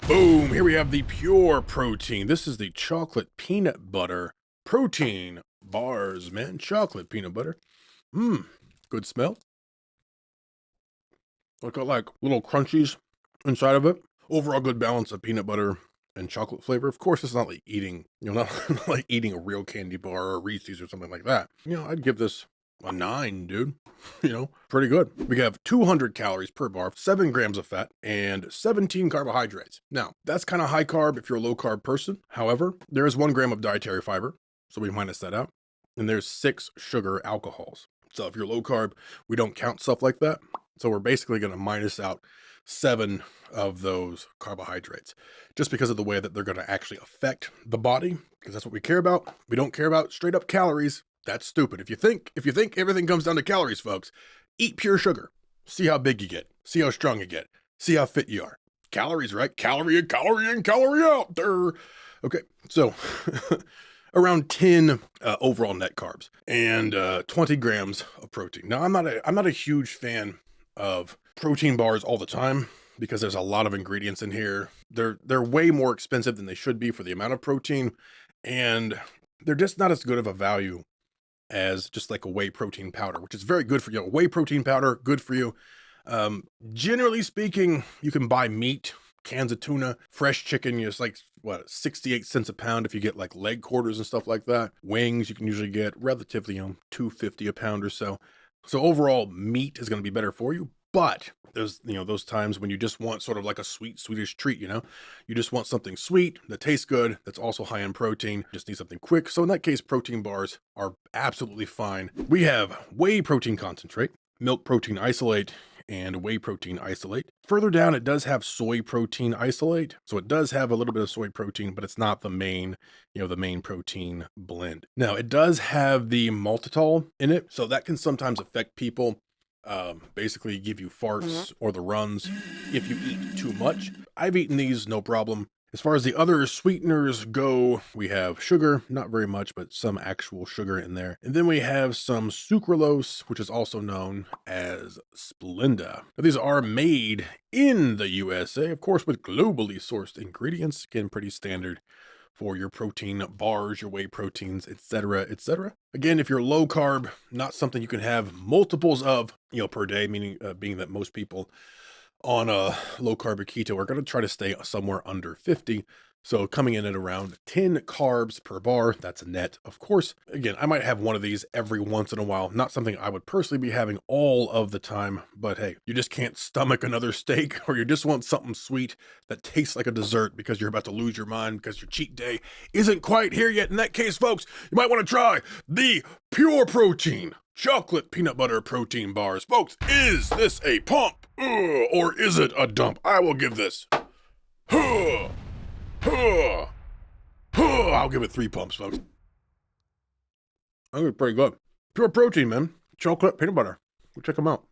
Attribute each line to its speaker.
Speaker 1: Boom, here we have the pure protein. This is the chocolate peanut butter protein bars, man. Chocolate peanut butter. Good smell. Look at like little crunchies inside of it. Overall good balance of peanut butter and chocolate flavor. Of course, it's not like eating, not like eating a real candy bar or a Reese's or something like that. I'd give this a 9, dude. Pretty good. We have 200 calories per bar, 7 grams of fat, and 17 carbohydrates. Now, that's kind of high carb if you're a low carb person. However, there is 1 gram of dietary fiber, so we minus that out. And there's 6 sugar alcohols. So if you're low carb, we don't count stuff like that. So we're basically going to minus out 7 of those carbohydrates just because of the way that they're going to actually affect the body, because that's what we care about. We don't care about straight up calories. That's stupid. If you think everything comes down to calories, folks, eat pure sugar. See how big you get. See how strong you get. See how fit you are. Calories, right? Calorie in, calorie out. There. Okay, so around 10 overall net carbs and 20 grams of protein. Now, I'm not a huge fan of protein bars all the time because there's a lot of ingredients in here. They're way more expensive than they should be for the amount of protein, and they're just not as good of a value as just like a whey protein powder, which is very good for you. Whey protein powder, good for you. Generally speaking, you can buy meat, cans of tuna, fresh chicken. It's like, 68 cents a pound if you get like leg quarters and stuff like that. Wings, you can usually get relatively, $2.50 a pound or so. So overall, meat is going to be better for you. But there's, those times when you just want sort of like a sweet Swedish treat, you just want something sweet that tastes good, that's also high in protein, just need something quick. So in that case, protein bars are absolutely fine. We have whey protein concentrate, milk protein isolate, and whey protein isolate. Further down, it does have soy protein isolate. So it does have a little bit of soy protein, but it's not the main, the main protein blend. Now, it does have the maltitol in it. So that can sometimes affect people. Basically give you farts or the runs if you eat too much. I've eaten these, no problem. As far as the other sweeteners go, we have sugar, not very much, but some actual sugar in there. And then we have some sucralose, which is also known as Splenda. Now, these are made in the USA, of course, with globally sourced ingredients. Again, pretty standard for your protein bars, your whey proteins, etc., etc. Again, if you're low carb, not something you can have multiples of, per day, meaning being that most people on a low carb or keto are going to try to stay somewhere under 50. So coming in at around 10 carbs per bar, that's a net. Of course, again, I might have one of these every once in a while. Not something I would personally be having all of the time, but hey, you just can't stomach another steak, or you just want something sweet that tastes like a dessert because you're about to lose your mind because your cheat day isn't quite here yet. In that case, folks, you might want to try the pure protein chocolate peanut butter protein bars. Folks, is this a pump or is it a dump? I will give this I'll give it 3 pumps, folks. I think it's pretty good. Pure protein, man. Chocolate peanut butter. Go check them out.